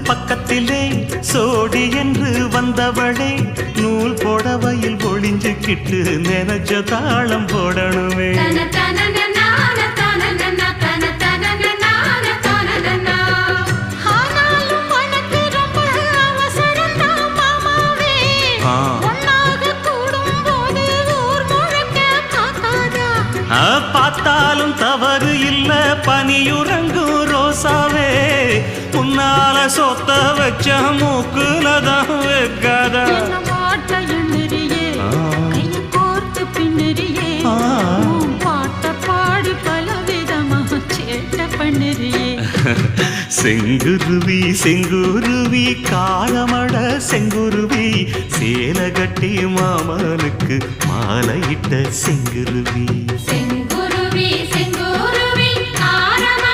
பக்கத்திலே சோடி என்று வந்தவளே நூல் புடவையில் ஒளிஞ்சுக்கிட்டு நினைச்ச தாளம் போடணுமே. பார்த்தாலும் தவறு இல்ல பனியுறங்கும் ரோசாவே உன்னால சொத்த வச்ச மூக்குலதான் வைக்காதா. செங்குருவி செங்குருவி காலமட செங்குருவி சேல கட்டி மாமனுக்கு மாலையிட்ட செங்குருவி.